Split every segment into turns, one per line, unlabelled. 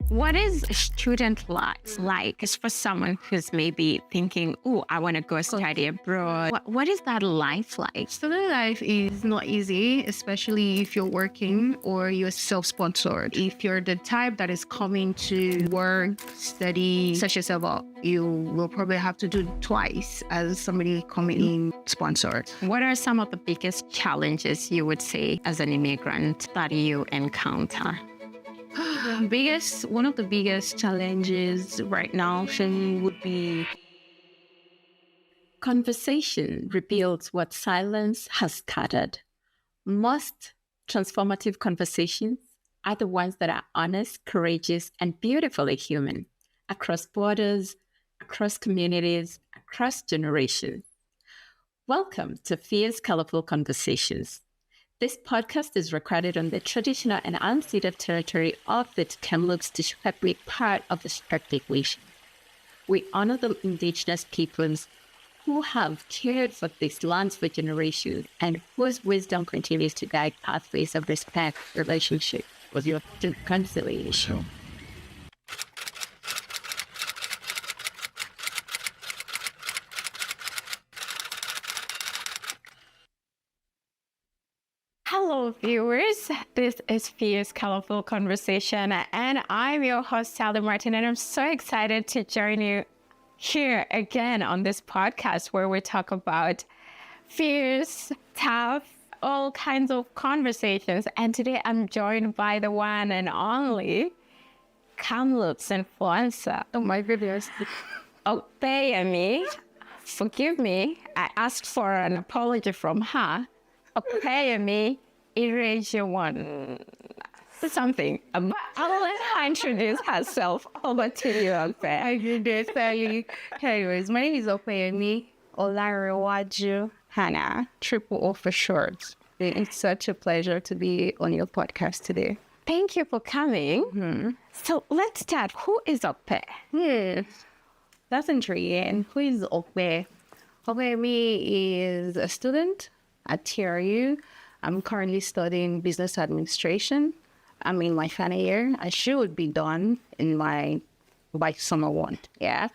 What is a student life like? It's for someone who's maybe thinking, oh, I want to go study abroad. What is that life like?
Student life is not easy, especially if you're working or you're self-sponsored. If you're the type that is coming to work, study, set yourself up, you will probably have to do twice as somebody coming in sponsored.
What are some of the biggest challenges you would say as an immigrant that you encounter?
One of the biggest challenges right now for me would be
conversation reveals what silence has scattered. Most transformative conversations are the ones that are honest, courageous, and beautifully human, across borders, across communities, across generations. Welcome to Fierce Colourful Conversations. This podcast is recorded on the traditional and unceded territory of the Kamloops Tishwekwe part of the Strictly Nation. We honor the Indigenous peoples who have cared for these lands for generations and whose wisdom continues to guide pathways of respect, relationship, with your reconciliation. Hello, viewers. This is Fierce Colourful Conversation, and I'm your host, Sally Martin, and I'm so excited to join you here again on this podcast where we talk about fierce, tough, all kinds of conversations. And today I'm joined by the one and only Kamloops influencer.
oh my goodness.
Opeyemi. Forgive me, I asked for an apology from her. Opeyemi, erase your one. Something. I'll let her introduce herself. Over to you, Opey.
I did this, Sally. Anyways, my name is Opeyemi Olarewaju Hannah, Triple O for short. It's such a pleasure to be on your podcast today.
Thank you for coming.
Mm-hmm.
So let's start. Who is Opey?
That's intriguing. Who is Opey? Opeyemi is a student at TRU. I'm currently studying business administration. I'm in my final year. I should be done by summer one. Yeah.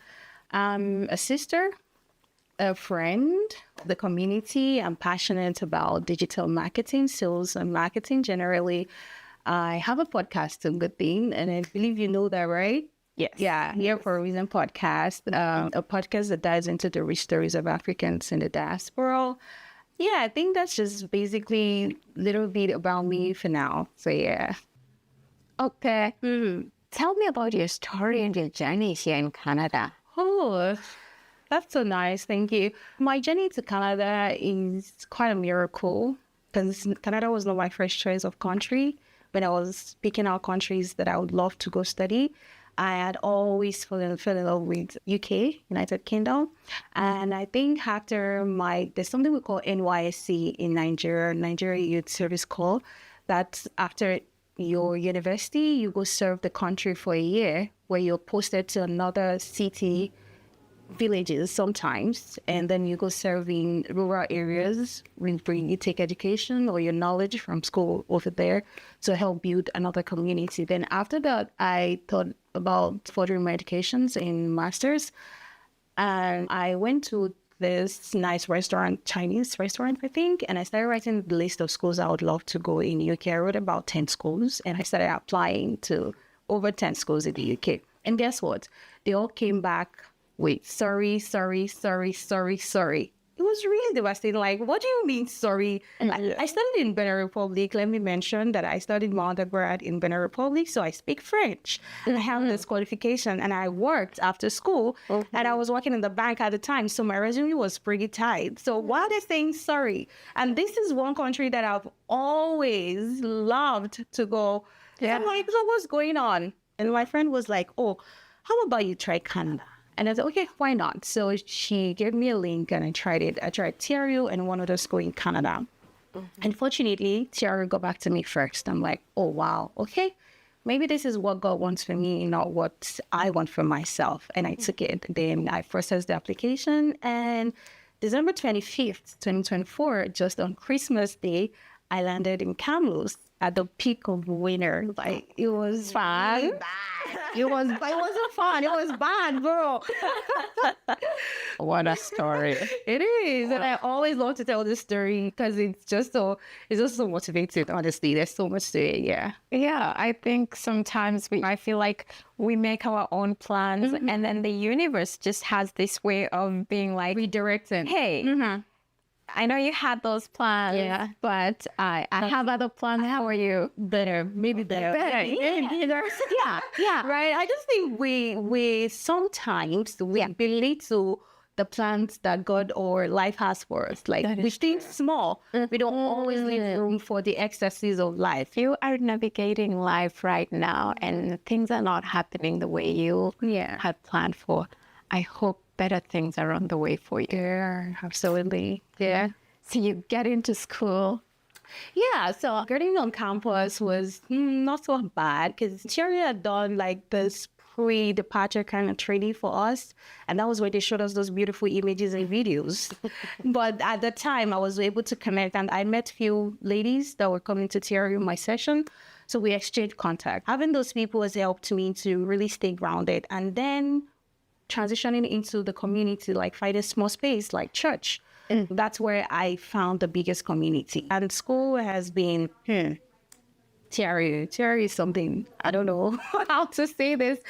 I'm a sister, a friend of the community. I'm passionate about digital marketing, sales and marketing generally. I have a podcast, a good thing, and I believe you know that, right?
Yes.
Yeah, Here for a Reason podcast, a podcast that dives into the rich stories of Africans in the diaspora. Yeah, I think that's just basically a little bit about me for now. So, yeah.
Okay. Tell me about your story and your journey here in Canada.
Oh, that's so nice. Thank you. My journey to Canada is quite a miracle because Canada was not my first choice of country. When I was picking out countries that I would love to go study, I had always fallen in love with UK, United Kingdom. And I think after there's something we call NYSC in Nigeria Youth Service Corps, that after your university, you go serve the country for a year where you're posted to another city, villages sometimes, and then you go serve in rural areas where you take education or your knowledge from school over there to help build another community. Then after that, I thought about furthering my educations in masters, and I went to this nice restaurant, Chinese restaurant, I think, and I started writing the list of schools I would love to go in UK. I wrote about 10 schools, and I started applying to over 10 schools in the UK. And guess what? They all came back with sorry. It was really devastating. Like, what do you mean, sorry? I studied in Benin Republic. Let me mention that I studied my undergrad in Benin Republic, so I speak French. And I have this qualification, and I worked after school, and I was working in the bank at the time, so my resume was pretty tight. So why are they saying sorry? And this is one country that I've always loved to go. Yeah. I'm like, so what's going on? And my friend was like, oh, how about you try Canada? And I said, okay, why not? So she gave me a link and I tried it. I tried TRU and one other school in Canada. Unfortunately, TRU got back to me first. I'm like, oh, wow, okay. Maybe this is what God wants for me, not what I want for myself. And I took it. Then I processed the application and December 25th, 2024, just on Christmas Day, I landed in Kamloops at the peak of winter. Like, it was fun. Really bad. It wasn't fun. It was bad, bro.
What a story.
It is. And I always love to tell this story because it's just so motivating, honestly. There's so much to it, yeah.
Yeah, I think sometimes I feel like we make our own plans and then the universe just has this way of being like,
redirecting.
Hey, I know you had those plans, but I have other plans for you.
Maybe better. Yeah. Right? I just think we sometimes belittle the plans that God or life has for us. Like, we think small. We don't always leave room for the excesses of life.
You are navigating life right now and things are not happening the way you had planned for. I hope better things are on the way for you.
Yeah, absolutely. Yeah.
So you get into school.
Yeah, so getting on campus was not so bad because Thierry had done like this pre-departure kind of training for us. And that was where they showed us those beautiful images and videos. But at the time, I was able to connect and I met a few ladies that were coming to Thierry in my session. So we exchanged contact. Having those people has helped me to really stay grounded. And then transitioning into the community, like find a small space like church. That's where I found the biggest community. And school has been, Thierry is something, I don't know how to say this,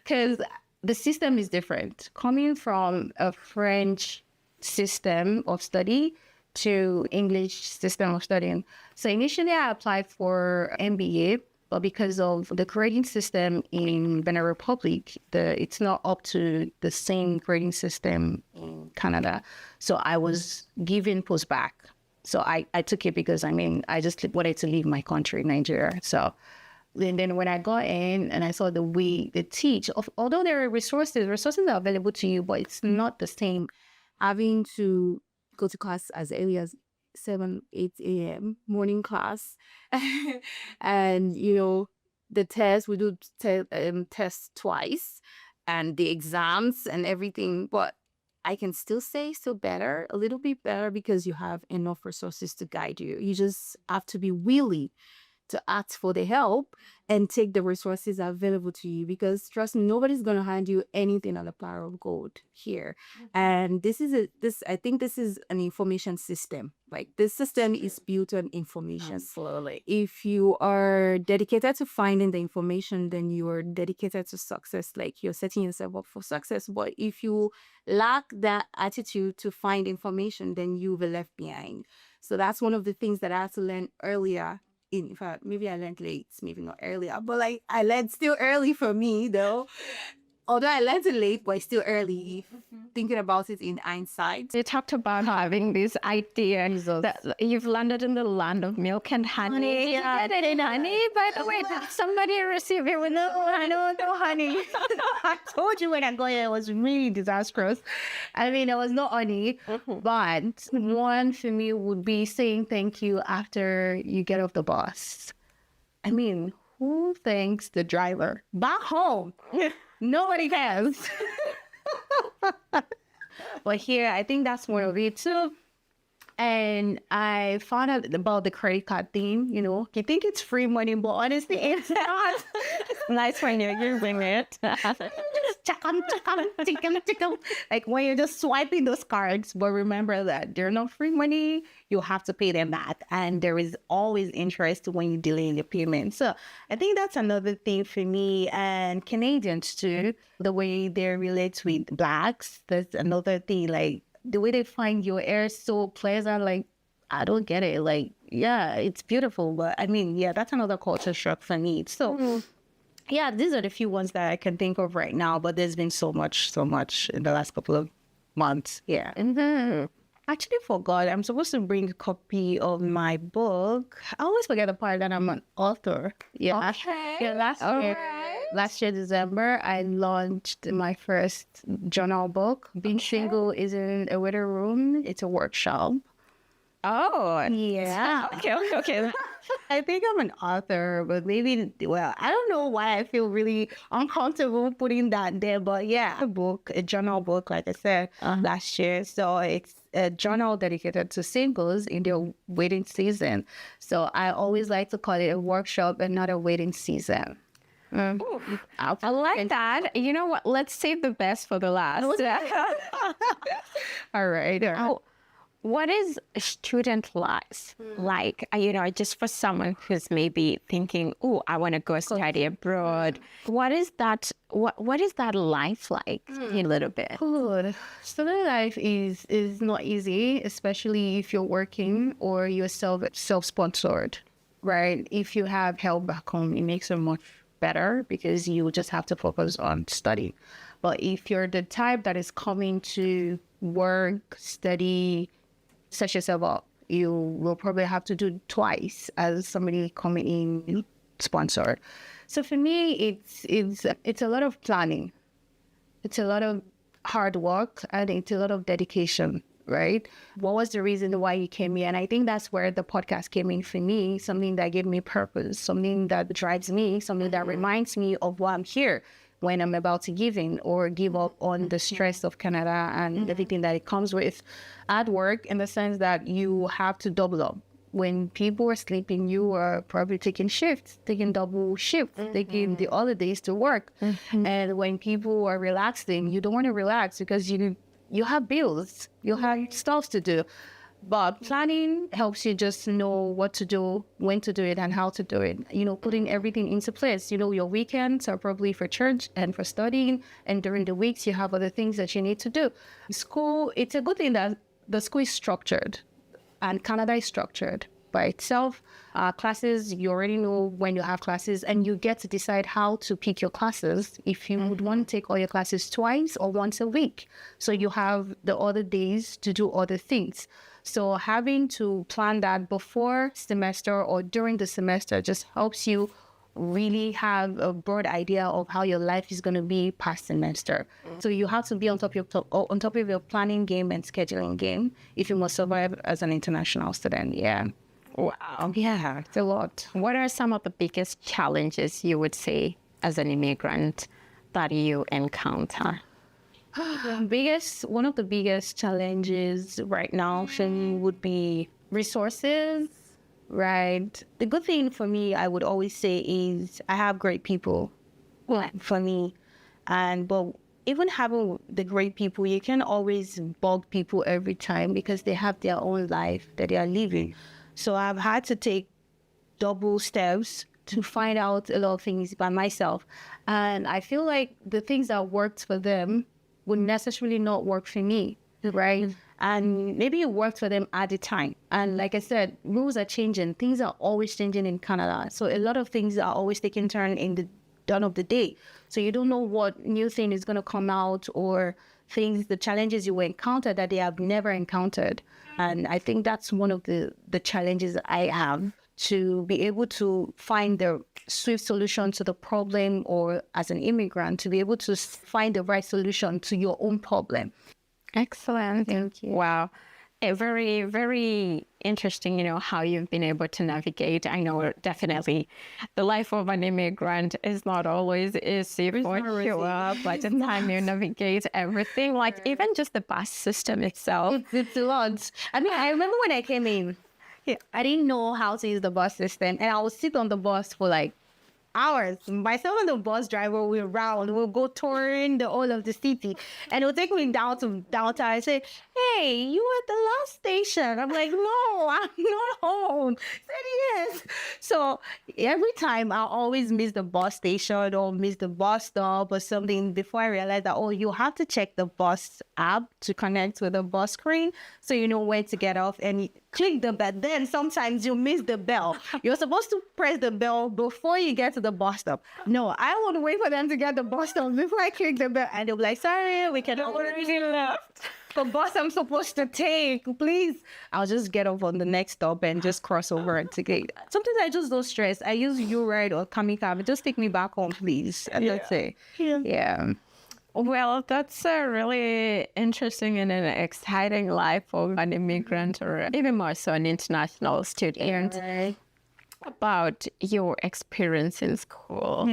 because the system is different. Coming from a French system of study to English system of studying. So initially I applied for MBA, but because of the grading system in Benin Republic, it's not up to the same grading system in Canada. So I was given postbac. So I took it because, I just wanted to leave my country, Nigeria. So and then when I got in and I saw the way they teach, although there are resources are available to you, but it's not the same.
Having to go to class as early as 7, 8 a.m. morning class. And, the test, we do tests twice and the exams and everything. But I can still say a little bit better because you have enough resources to guide you. You just have to be willing to ask for the help and take the resources available to you, because trust me, nobody's going to hand you anything on a platter of gold here. And I think this is an information system. Like, this system is built on information.
Absolutely.
If you are dedicated to finding the information, then you are dedicated to success. Like, you're setting yourself up for success. But if you lack that attitude to find information, then you'll be left behind. So that's one of the things that I had to learn earlier. In fact, maybe I learned late, maybe not earlier, but like I learned still early for me though. Although I learned it late, but it's still early. Thinking about it in hindsight.
You talked about having this idea that you've landed in the land of milk and honey.
Yeah.
You get it in honey? By the way, did somebody receive it with no honey?
I told you when I got here, it was really disastrous. There was no honey. But one for me would be saying thank you after you get off the bus. Who thanks the driver? Back home. Nobody cares. But here, I think that's more of it too. And I found out about the credit card thing. You think it's free money, but honestly, it's not.
Nice when you're using it.
Check on, tick on. Like when you're just swiping those cards, but remember that they're not free money. You have to pay them back. And there is always interest when you delay your payment. So I think that's another thing for me and Canadians too. The way they relate with Blacks, that's another thing. Like, the way they find your air so pleasant, like, I don't get it. Like, yeah, it's beautiful. But that's another culture shock for me. So, yeah, these are the few ones that I can think of right now. But there's been so much in the last couple of months. Yeah. Actually forgot. I'm supposed to bring a copy of my book. I always forget the part that I'm an author. Yeah.
Okay.
Yeah, last year, December, I launched my first journal book. Being single isn't a waiting room. It's a workshop.
Oh,
Yeah.
okay.
I think I'm an author, but maybe, well, I don't know why I feel really uncomfortable putting that there. But yeah, a journal book, like I said last year. So it's a journal dedicated to singles in their waiting season. So I always like to call it a workshop and not a waiting season.
I like that. You know what? Let's save the best for the last.
All right.
Oh, what is student life like? Just for someone who's maybe thinking, "Oh, I want to go study abroad." What is that? What is that life like? A little bit.
Good. Student life is not easy, especially if you're working or you're self-sponsored, right? If you have help back home, it makes it much better because you just have to focus on study. But if you're the type that is coming to work, study, set yourself up, you will probably have to do twice as somebody coming in sponsored. So for me, it's a lot of planning. It's a lot of hard work and it's a lot of dedication, right? What was the reason why you came here? And I think that's where the podcast came in for me, something that gave me purpose, something that drives me, something that reminds me of why I'm here when I'm about to give in or give up on the stress of Canada and everything that it comes with. At work, in the sense that you have to double up. When people are sleeping, you are probably taking shifts, taking double shifts, taking the holidays to work. And when people are relaxing, you don't want to relax because you have bills, you have stuff to do. But planning helps you just know what to do, when to do it, and how to do it. Putting everything into place. Your weekends are probably for church and for studying, and during the weeks you have other things that you need to do. School, it's a good thing that the school is structured, and Canada is structured by itself. Classes, you already know when you have classes, and you get to decide how to pick your classes if you would want to take all your classes twice or once a week. So you have the other days to do other things. So having to plan that before semester or during the semester just helps you really have a broad idea of how your life is going to be past semester. So you have to be on top of your planning game and scheduling game if you must survive as an international student. Yeah.
Wow.
Yeah, it's a lot.
What are some of the biggest challenges you would say as an immigrant that you encounter?
One of the biggest challenges right now for me would be resources, right? The good thing for me, I would always say, is I have great people for me. But even having the great people, you can always bug people every time because they have their own life that they are living. So I've had to take double steps to find out a lot of things by myself. And I feel like the things that worked for them would necessarily not work for me, right? And maybe it worked for them at the time. And like I said, rules are changing. Things are always changing in Canada. So a lot of things are always taking turn in the dawn of the day. So you don't know what new thing is going to come out or the challenges you will encounter that they have never encountered. And I think that's one of the challenges I have, to be able to find the swift solution to the problem, or as an immigrant, to be able to find the right solution to your own problem.
Excellent.
Thank you.
Wow. Very, very interesting, how you've been able to navigate. I know definitely the life of an immigrant is not always easy for you, but the time you navigate everything, like even just the bus system itself.
It's a lot. I mean, I remember when I came in, I didn't know how to use the bus system, and I would sit on the bus for like hours. Myself and the bus driver we'll go touring the whole of the city, and it would take me down to downtown. I say, "Hey, you at the last station?" I'm like, "No, I'm not home." He said, "Yes." So every time I always miss the bus station or miss the bus stop or something before I realized that, you have to check the bus app to connect with the bus screen so you know when to get off and click the bell. Then sometimes you miss the bell. You're supposed to press the bell before you get to the bus stop. No, I want to wait for them to get the bus stop before I click the bell. And they'll be like, "Sorry, we can already left. The bus I'm supposed to take, please." I'll just get off on the next stop and just cross over and take it. Sometimes I just don't stress. I use U-Ride or Kamikaze. Just take me back home, please. And that's it. Yeah.
Well, that's a really interesting and an exciting life for an immigrant or even more so an international student.
Right.
About your experience in school,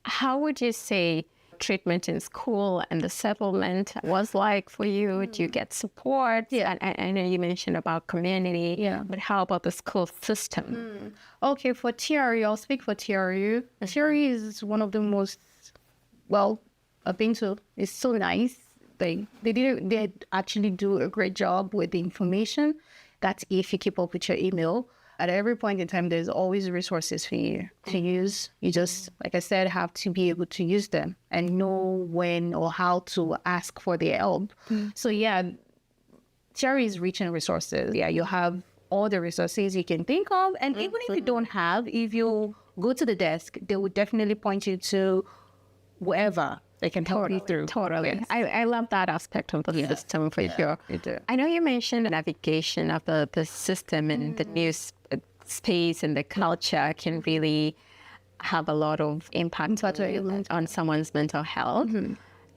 how would you say treatment in school and the settlement was like for you? Do you get support? Yeah. And I know you mentioned about community, but how about the school system?
Okay, for TRU, I'll speak for TRU. TRU is one of the most, well, I've been to. It's so nice. They actually do a great job with the information. That's if you keep up with your email. At every point in time, there's always resources for you to use. You just, like I said, have to be able to use them and know when or how to ask for their help. So yeah, TRU is rich in resources. Yeah, you have all the resources you can think of. And even if you don't have, if you go to the desk, they will definitely point you to wherever they can help you through.
Totally. Yes. I love that aspect of the system for you. I know you mentioned navigation of the system and the news space and the culture can really have a lot of impact on someone's mental health.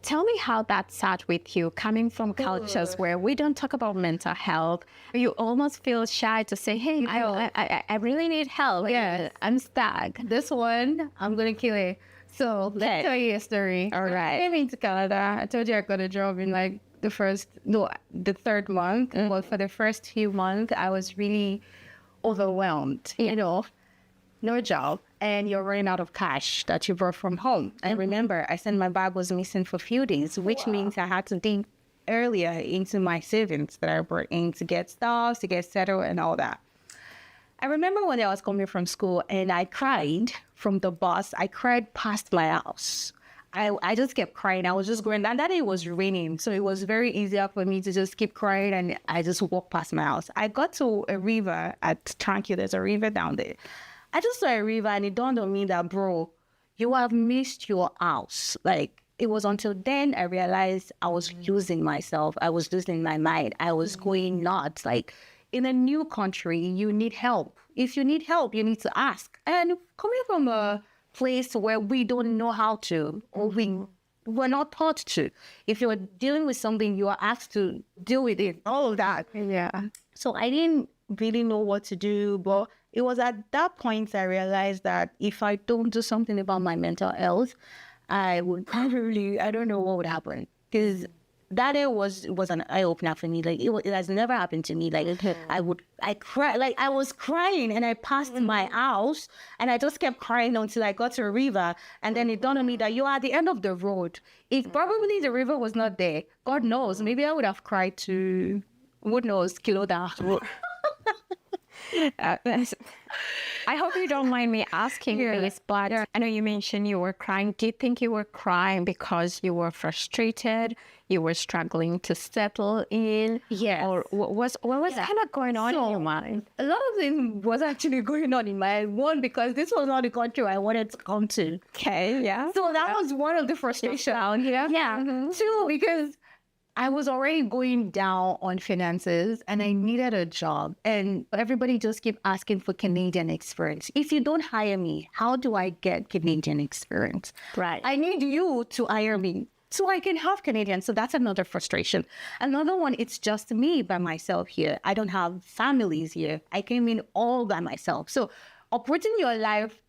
Tell me how that sat with you, coming from cultures where we don't talk about mental health. You almost feel shy to say, hey, I really need help.
Yeah,
I'm stuck.
This one, I'm going to kill it. So let's tell you a story.
All right.
I came into Canada. I told you I got a job in like the third month. But for the first few months, I was really overwhelmed. You know, no job, and you're running out of cash that you brought from home. And remember, I said my bag was missing for a few days, which means I had to dig earlier into my savings that I brought in to get stuff, to get settled and all that. I remember when I was coming from school and I cried from the bus. I cried past my house. I just kept crying. I was just going, and that day it was raining. So it was very easier for me to just keep crying, and I just walked past my house. I got to a river at Tranquil. There's a river down there. I just saw a river, and it dawned on me that, bro, you have missed your house. Like, it was until then I realized I was losing myself. I was losing my mind. I was going nuts. Like, in a new country, you need help. If you need help, you need to ask. And coming from a place where we don't know how to, or we're not taught to. If you're dealing with something, you are asked to deal with it, all of that.
Yeah.
So I didn't really know what to do, but it was at that point I realized that if I don't do something about my mental health, I would probably, I don't know what would happen. Because that day was an eye-opener for me. Like, it has never happened to me. Like, I cried. Like, I was crying, and I passed my house, and I just kept crying until I got to a river. And then it dawned on me that you're at the end of the road. If probably the river was not there, God knows, maybe I would have cried to, who knows, Kiloda.
I hope you don't mind me asking this, but I know you mentioned you were crying. Do you think you were crying because you were frustrated? You were struggling to settle in?
Yes.
Or what was kind of going on in your mind?
A lot of things was actually going on in my mind. One, because this was not the country I wanted to come to.
Okay, yeah.
So that was one of the frustrations.
Yeah.
Two, because I was already going down on finances and I needed a job, and everybody just kept asking for Canadian experience. If you don't hire me, how do I get Canadian experience?
Right.
I need you to hire me so I can have Canadian. So that's another frustration. Another one, it's just me by myself here. I don't have families here. I came in all by myself. So operating your life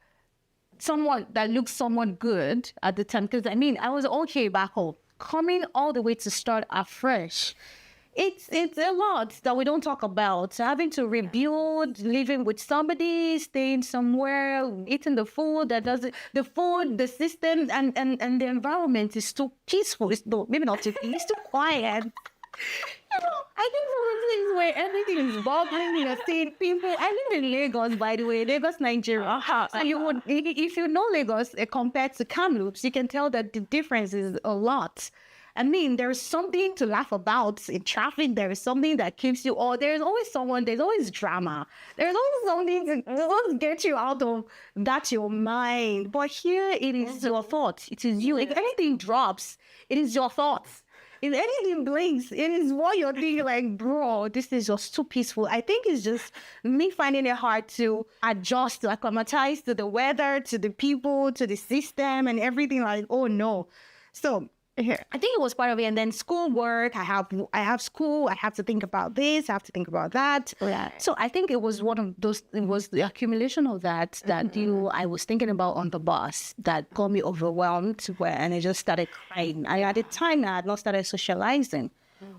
somewhat that looks somewhat good at the time, because I mean, I was okay back home. Coming all the way to start afresh, it's a lot that we don't talk about. Having to rebuild, living with somebody, staying somewhere, eating the food that doesn't, the food, the system, and the environment is too peaceful. It's maybe not too peaceful, it's too quiet. You know, I think from a place where everything is bubbling, you're seeing people. I live in Lagos, by the way, Lagos, Nigeria. So you would, if you know Lagos compared to Kamloops, you can tell that the difference is a lot. I mean, there's something to laugh about in traffic. There is something that keeps you, or there's always someone, there's always drama. There's always something to get you out of that your mind. But here, it is your thoughts. It is you. If anything drops, it is your thoughts. If anything blinks, it is what you're thinking, like, bro, this is just too peaceful. I think it's just me finding it hard to adjust, to acclimatize to the weather, to the people, to the system and everything. Like, oh no. So I think it was part of it. And then schoolwork, I have school, I have to think about this, I have to think about that.
Yeah.
So I think it was one of those, it was the accumulation of that I was thinking about on the bus that got me overwhelmed and I just started crying. At the time, I had not started socializing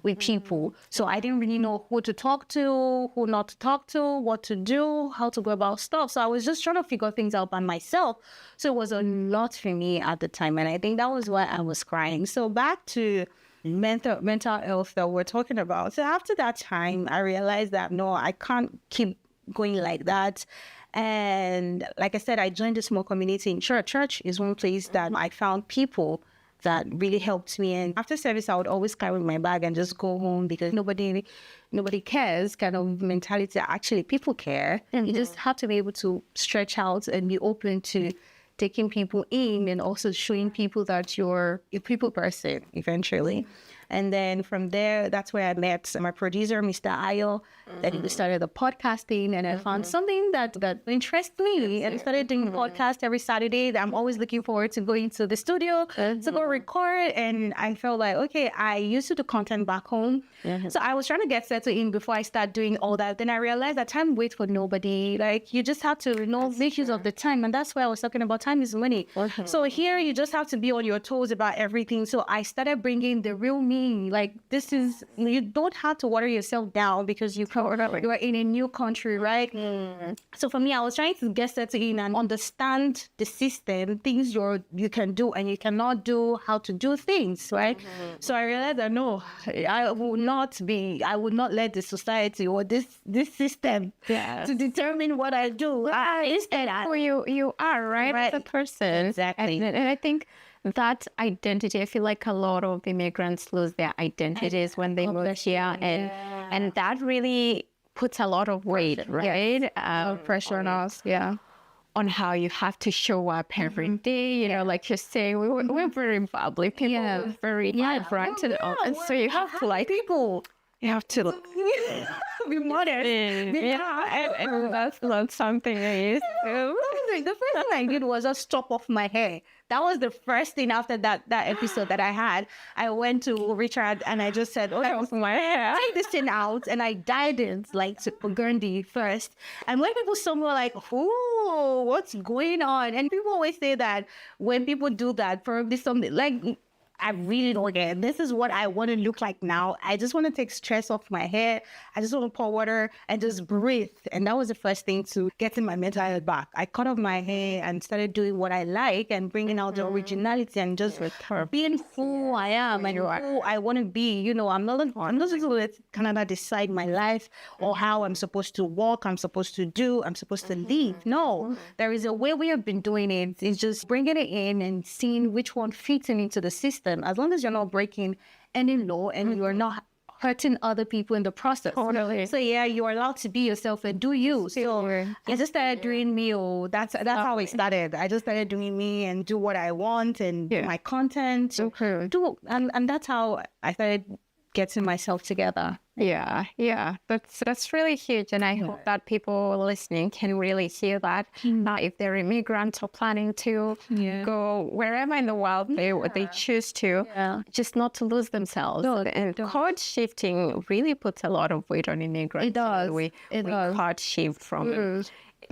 with people. So I didn't really know who to talk to, who not to talk to, what to do, how to go about stuff. So I was just trying to figure things out by myself. So it was a lot for me at the time. And I think that was why I was crying. So back to mental health that we're talking about. So after that time, I realized that, no, I can't keep going like that. And like I said, I joined a small community in church. Church is one place that I found people that really helped me. And after service, I would always carry my bag and just go home because nobody cares kind of mentality. Actually, people care. You just have to be able to stretch out and be open to taking people in and also showing people that you're a people person eventually. And then from there, that's where I met my producer, Mr. Ayo, that he started the podcasting, and I found something that interests me. And I started doing podcast every Saturday. I'm always looking forward to going to the studio to go record. And I felt like, okay, I used to do content back home. So I was trying to get settled in before I start doing all that. Then I realized that time waits for nobody. Like, you just have to make use of the time. And that's why I was talking about time is money. So here, you just have to be on your toes about everything. So I started bringing the real me. Like, you don't have to water yourself down because you are in a new country, right? So for me, I was trying to get settled in and understand the system, things you can do and you cannot do, how to do things, right? So I realized that no, I would not let the society or this system to determine what I do. Instead,
who you are, right? As a person.
Exactly.
And I think that identity, I feel like a lot of immigrants lose their identities when they move here, and that really puts a lot of weight, right?
Pressure on us,
on how you have to show up every day. You know, like you're saying, we're very public. People are very granted, and so you have to like people. You have to
be modest.
And that's not something I used to.
The first thing I did was just chop off my hair. That was the first thing after that episode that I had. I went to Richard and I just said,
My hair.
take this thing out, and I dyed it like to burgundy first. And when people saw me, were like, "Oh, what's going on?" And people always say that when people do that, probably something like, I really don't get it. This is what I want to look like now. I just want to take stress off my hair. I just want to pour water and just breathe. And that was the first thing to getting my mental health back. I cut off my hair and started doing what I like and bringing out the originality and just being who I am and who I want to be. You know, I'm not going to let Canada decide my life or how I'm supposed to walk, I'm supposed to do, I'm supposed to live. No, there is a way we have been doing it. It's just bringing it in and seeing which one fits into the system. As long as you're not breaking any law and you're not hurting other people in the process.
Totally.
So you're allowed to be yourself and do you. So I just started doing me. That's how it started. I just started doing me and do what I want and do my content. And that's how I started getting myself together.
Yeah. That's really huge. And I hope that people listening can really hear that. If they're immigrants or planning to go wherever in the world they choose to, just not to lose themselves. And code shifting really puts a lot of weight on immigrants.
It does.
We code shift from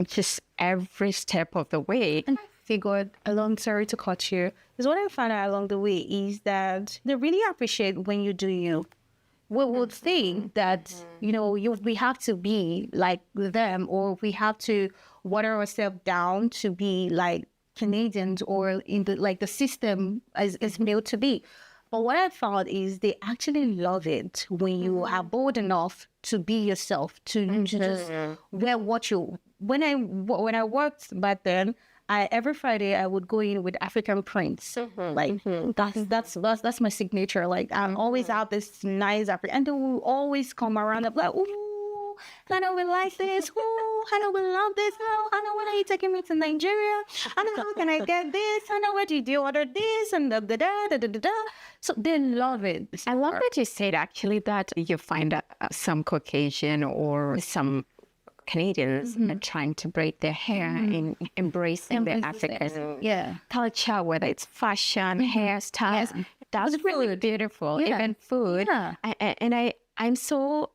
just every step of the way.
And I figured sorry to cut you, is what I found out along the way is that they really appreciate when you do you. We would think that, we have to be like them, or we have to water ourselves down to be like Canadians or in the system is made to be. But what I found is they actually love it when you are bold enough to be yourself, to just wear what you. When I worked back then, every Friday I would go in with African prints. That's my signature. Like, I'm always out this nice African, and they will always come around and be like, "Ooh, Hannah will like this. Ooh, Hannah will love this. Oh, Hannah, when are you taking me to Nigeria? Hannah, how can I get this? Hannah, where did you order this?" And da da da da da da. So they love it.
I love that you said actually that you find some Caucasian or some Canadians are trying to braid their hair in embracing the African culture, whether it's fashion, hairstyles. That's really beautiful. Even food. And I'm so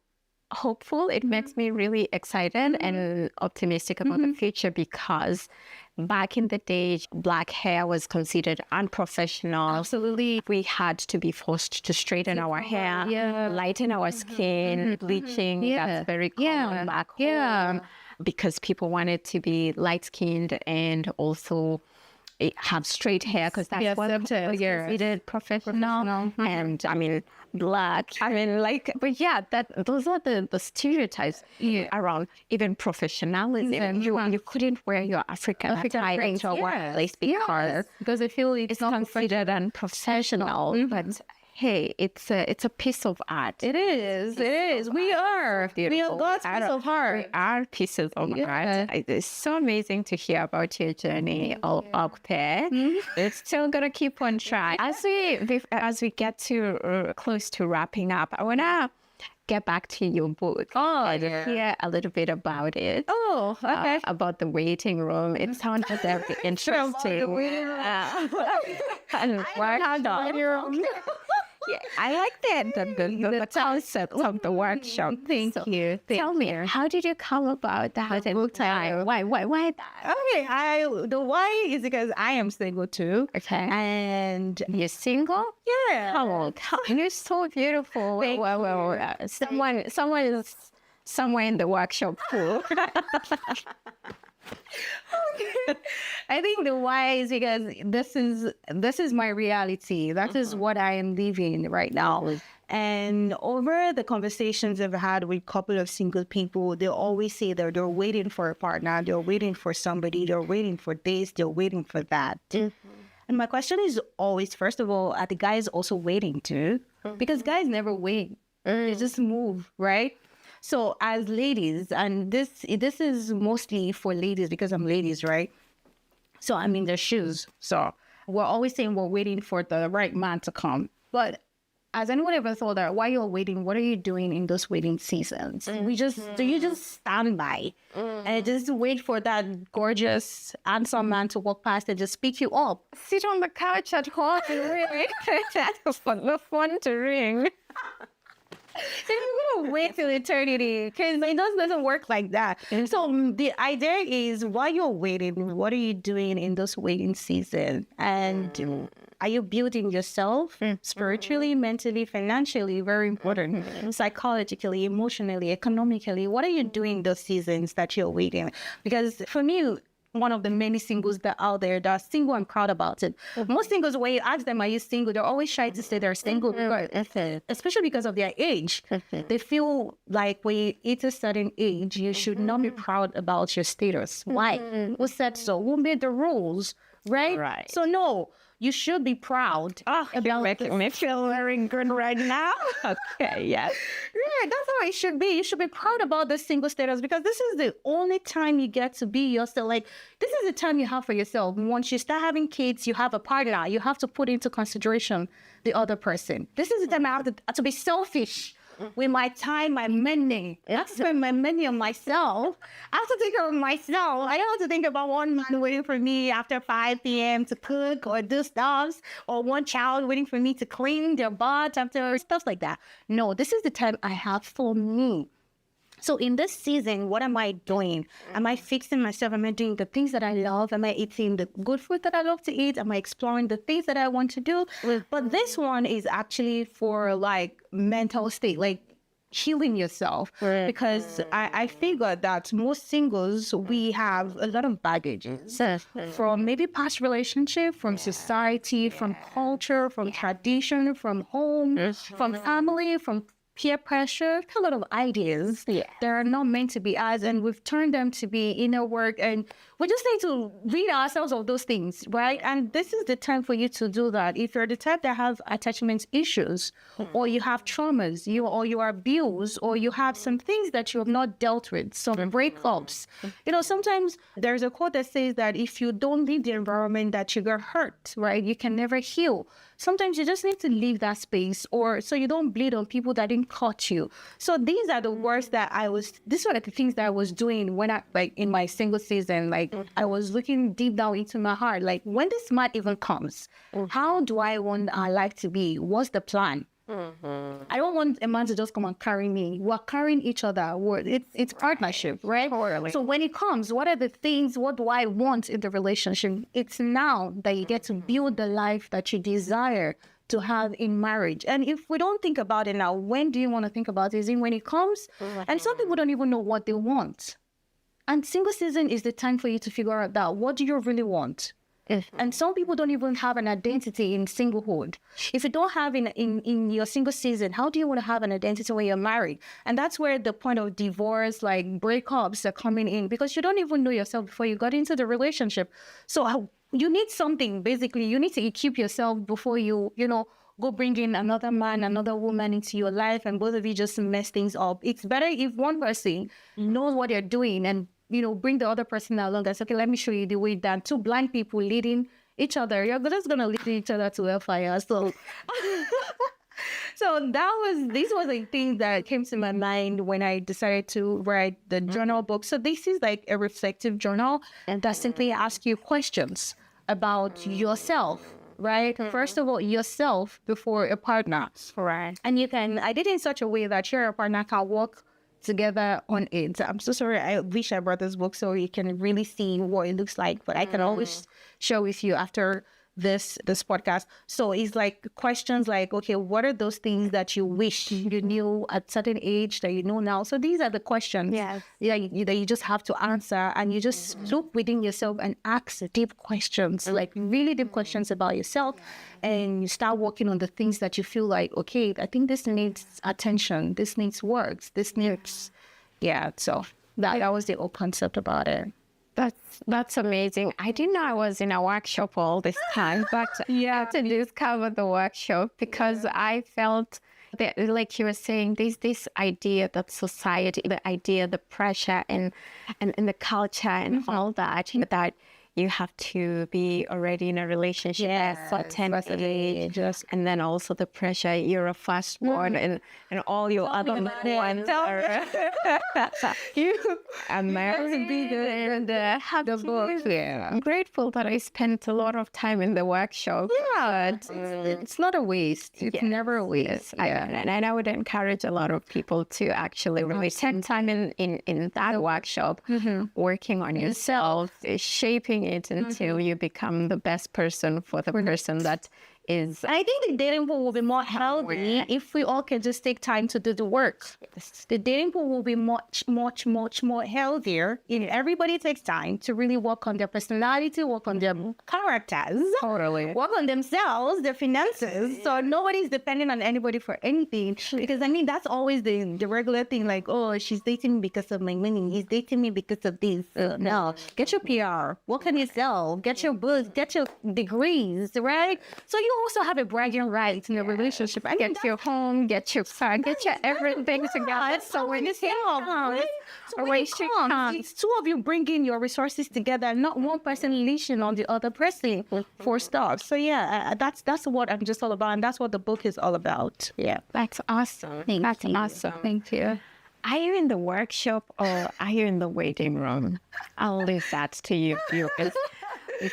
hopeful. It makes me really excited and optimistic about the future, because back in the day, Black hair was considered unprofessional.
Absolutely.
We had to be forced to straighten our hair, lighten our skin, bleaching. That's very common back home, because people wanted to be light-skinned and also have straight hair, because that's what considered professional. And I mean, Black. I mean, like, but yeah, those are the stereotypes around even professionalism. You couldn't wear your African attire to a workplace because
I feel it's not
considered unprofessional. But hey, it's a piece of art.
It is. It is. We are God's piece of art.
We are pieces of art. It's so amazing to hear about your journey up there. It's still gonna keep on trying. As we get to close to wrapping up, I wanna get back to your book. Hear a little bit about it.
Okay.
About the waiting room. It sounded very interesting. Yeah, I like the concept of the workshop.
Thank you.
Tell me, how did you come about that?
Book time.
Why that?
Okay, the why is because I am single too.
Okay.
And
You're single?
yeah.
Come on. You're so beautiful. Someone is somewhere in the workshop pool.
I think the why is because this is my reality. That is what I am living right now. And over the conversations I've had with a couple of single people, they always say that they're waiting for a partner, they're waiting for somebody, they're waiting for this, they're waiting for that. And my question is always, first of all, are the guys also waiting too? Because guys never wait. They just move, right? So as ladies, and this is mostly for ladies because I'm ladies, right? So I'm in their shoes. So we're always saying we're waiting for the right man to come. But has anyone ever thought that while you're waiting, what are you doing in those waiting seasons? Do you just stand by and just wait for that gorgeous, handsome man to walk past and just pick you up?
Sit on the couch at home and ring. For the phone to ring.
Then you're gonna wait till eternity because it doesn't work like that. So the idea is, while you're waiting, what are you doing in those waiting seasons? And are you building yourself spiritually, mentally, financially? Very important. Psychologically, emotionally, economically. What are you doing those seasons that you're waiting? Because for me, one of the many singles that are out there that are single and proud about it. Most singles, when you ask them, are you single? They're always shy to say they're single, especially because of their age. They feel like when you hit a certain age, you should not be proud about your status. Why? Who said so? Who made the rules? Right? So no, you should be proud.
You're making me feel very good right now. Okay, yes.
Yeah, that's how it should be. You should be proud about the single status because this is the only time you get to be yourself. Like, this is the time you have for yourself. Once you start having kids, you have a partner. You have to put into consideration the other person. This is the time I have to be selfish with my time, my money. I have to spend my money on myself. I have to take care of myself. I don't have to think about one man waiting for me after 5 p.m. to cook or do stuff, or one child waiting for me to clean their butt after stuff like that. No, this is the time I have for me. So in this season, what am I doing? Am I fixing myself? Am I doing the things that I love? Am I eating the good food that I love to eat? Am I exploring the things that I want to do? But this one is actually for like mental state, like healing yourself. Because I figured that most singles, we have a lot of baggage from maybe past relationship, from society, from culture, from tradition, from home, from family, from peer pressure, a lot of ideas that are not meant to be ours, and we've turned them to be inner work, and we just need to rid ourselves of those things, right? And this is the time for you to do that. If you're the type that have attachment issues, or you have traumas, or you are abused, or you have some things that you have not dealt with, some breakups. You know, sometimes there's a quote that says that if you don't leave the environment that you got hurt, right, you can never heal.
sometimes you just need to leave that space, or so you don't bleed on people that didn't cut you. So these are the words that these were the things that I was doing when I, like, in my single season, like I was looking deep down into my heart, like, when this man even comes, how do I want our life to be? What's the plan? I don't want a man to just come and carry me. We're carrying each other. It's partnership, right?
Totally.
So when it comes, what are the things, what do I want in the relationship? It's now that you get to build the life that you desire to have in marriage. And if we don't think about it now, when do you want to think about it? Is it when it comes? And some people don't even know what they want. And single season is the time for you to figure out that. What do you really want? And some people don't even have an identity in singlehood. If you don't have in your single season, how do you want to have an identity when you're married? And that's where the point of divorce, like breakups, are coming in, because you don't even know yourself before you got into the relationship. So you need something, basically. You need to equip yourself before you go bring in another man, another woman into your life, and both of you just mess things up. It's better if one person knows what they're doing and bring the other person along and say, okay, let me show you the way, than two blind people leading each other. You're just going to lead each other to hellfire. So, these were the things that came to my mind when I decided to write the journal book. So this is like a reflective journal that simply asks you questions about yourself, right? First of all, yourself before a partner.
Right.
And I did it in such a way that your partner can work together on it. I'm so sorry. I wish I brought this book so you can really see what it looks like, but I can always share with you after this podcast. So it's like questions like, okay, what are those things that you wish you knew at certain age that you know now? So these are the questions that you just have to answer, and you just look within yourself and ask deep questions, like really deep questions about yourself. And you start working on the things that you feel like, okay, I think this needs attention, this needs works, this needs, so that was the whole concept about it.
That's amazing. I didn't know I was in a workshop all this time, but to discover the workshop, because I felt that, like you were saying, there's this idea that society, the pressure and the culture and all that you have to be already in a relationship at a certain age. And then also the pressure, you're a firstborn and all your other ones are you are married and have the book. I'm grateful that I spent a lot of time in the workshop.
But it's not a waste. It's never a waste.
And I would encourage a lot of people to actually really take time in that workshop, working on yourself, shaping it until you become the best person for the person that is.
I think the dating pool will be more healthy if we all can just take time to do the work. The dating pool will be much, much, much more healthier if everybody takes time to really work on their personality, work on their characters, work on themselves, their finances. So nobody's depending on anybody for anything. Because that's always the regular thing, like, oh, she's dating me because of my money. He's dating me because of this. No, get your PR, work on yourself, get your books, get your degrees, right? So you also have a bragging right in a relationship.
Get your home, get your car, get your everything together. So when it's
it's two of you bringing your resources together, not one person leashing on the other person for stuff. So that's what I'm just all about, and that's what the book is all about. Yeah,
that's awesome. Awesome.
Thank you.
Are you in the workshop or are you in the waiting room? I'll leave that to you, viewers.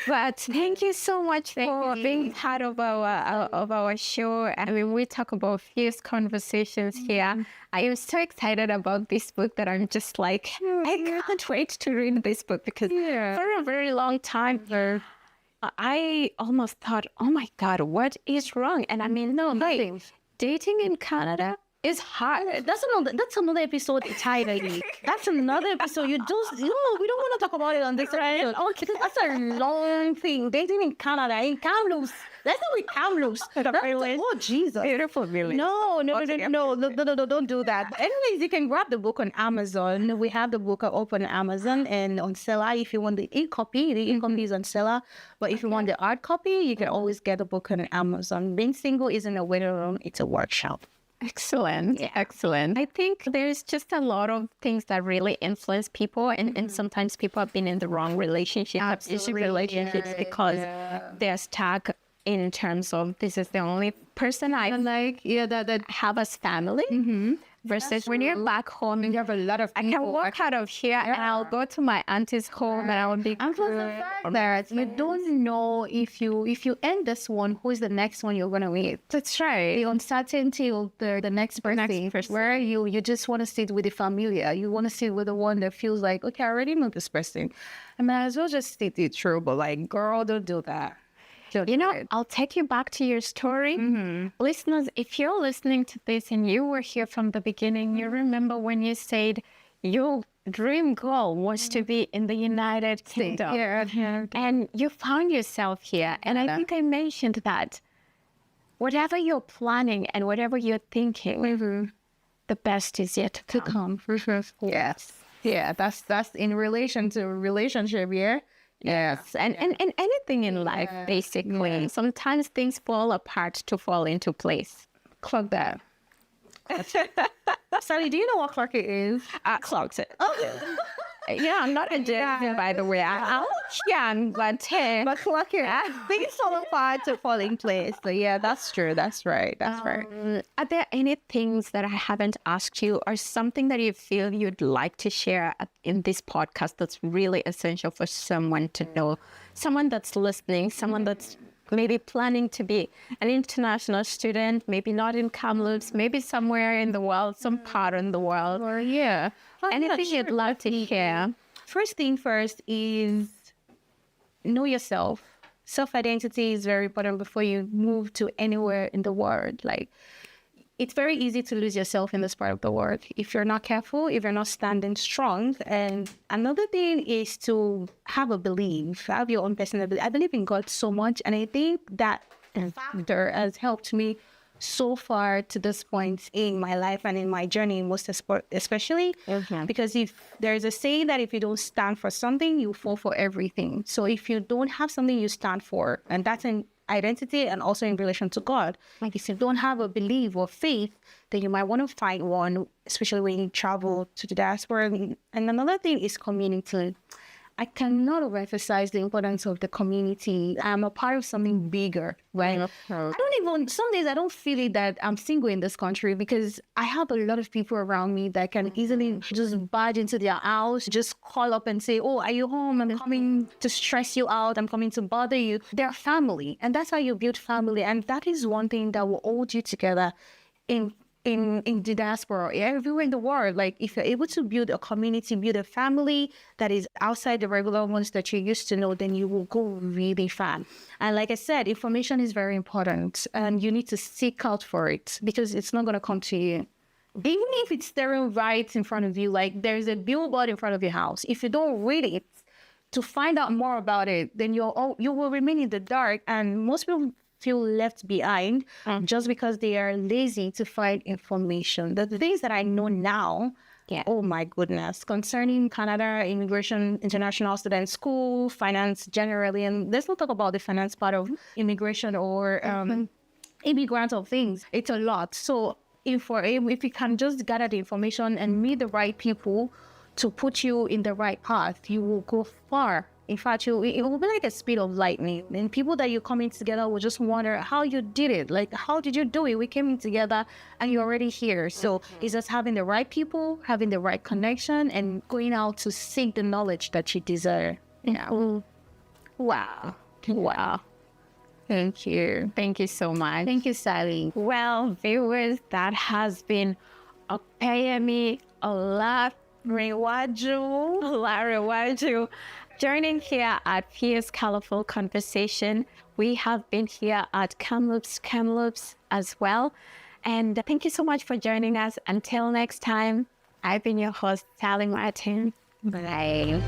But thank you so much for being part of our show. I mean, we talk about fierce conversations here. I am so excited about this book that I'm just like, I can't wait to read this book, because for a very long time, I almost thought, oh my God, what is wrong? And I mean, no, like, dating in Canada is hard.
That's another episode entirely. That's another episode. We don't want to talk about it on this episode. Okay, that's a long thing. Dating in Canada, in Kamloops. Let's do it Kamloops. Oh, Jesus.
Beautiful village.
No, don't do that. But anyways, you can grab the book on Amazon. We have the book open on Amazon and on Seller. If you want the e-copy is on Seller. But if you want the hard copy, you can always get the book on Amazon. Being single isn't a waiting room, it's a workshop.
Excellent. Excellent. I think there's just a lot of things that really influence people, and sometimes people have been in the wrong relationships, abusive relationships, because they're stuck in terms of this is the only person I
like, that
have as family. Versus when you're back home,
you have a lot of
I can walk out of here and I'll go to my auntie's home and I will be.
And plus the fact that you don't know if you end this one, who is the next one you're gonna meet.
That's right.
The uncertainty of the next person, where you just want to sit with the familiar. You want to sit with the one that feels like, okay, I already know this person. I might as well just sit it through. But like, girl, don't do that.
You know, I'll take you back to your story. Listeners, if you're listening to this and you were here from the beginning, you remember when you said your dream goal was to be in the United Kingdom. And you found yourself here. And I think I mentioned that whatever you're planning and whatever you're thinking, the best is yet to come.
Yes. Yeah, that's in relation to a relationship, yeah?
Yes, and anything in life, basically. Sometimes things fall apart to fall into place.
Clock that. Sally, do you know what clock it is?
I clocked it. Yeah, I'm not a genius, by the way. I can, but
but clock it. Things fall apart to fall in place. So yeah, that's true. That's right. That's right.
Are there any things that I haven't asked you or something that you feel you'd like to share in this podcast that's really essential for someone to know? Someone that's listening, someone that's maybe planning to be an international student, maybe not in Kamloops, maybe somewhere in the world, some part in the world.
Or anything
you'd love to share?
First thing first is know yourself. Self-identity is very important before you move to anywhere in the world. Like, it's very easy to lose yourself in this part of the world if you're not careful, if you're not standing strong. And another thing is to have a belief, have your own personal belief. I believe in God so much, and I think that factor has helped me so far to this point in my life and in my journey, most especially because if there's a saying that if you don't stand for something, you fall for everything. So if you don't have something you stand for, and that's an identity and also in relation to God, like if you don't have a belief or faith, then you might want to find one, especially when you travel to the diaspora. And another thing is community. I cannot overemphasize the importance of the community. I'm a part of something bigger. Right? Some days I don't feel it that I'm single in this country because I have a lot of people around me that can easily just barge into their house, just call up and say, oh, are you home? I'm coming to stress you out. I'm coming to bother you. They're family. And that's how you build family. And that is one thing that will hold you together in the diaspora, everywhere in the world. Like if you're able to build a community, build a family that is outside the regular ones that you used to know, then you will go really far. And like I said, information is very important and you need to seek out for it because it's not going to come to you. Even if it's staring right in front of you, like there's a billboard in front of your house. If you don't read it to find out more about it, then you will remain in the dark. And most people feel left behind just because they are lazy to find information. The things that I know now, oh my goodness, concerning Canada, immigration, international student school, finance generally, and let's not talk about the finance part of immigration or immigrant of things. It's a lot. So if you can just gather the information and meet the right people to put you in the right path, you will go far. In fact, it will be like a speed of lightning. And people that you're coming together will just wonder how you did it. Like, how did you do it? We came in together and you're already here. So it's just having the right people, having the right connection, and going out to seek the knowledge that you desire. Yeah.
Wow. Thank you. Thank you so much.
Thank you, Sally.
Well, viewers, that has been Opeyemi Olarewaju. Joining here at Fierce Colourful Conversation. We have been here at Kamloops as well. And thank you so much for joining us. Until next time, I've been your host, Sally Martin. Bye.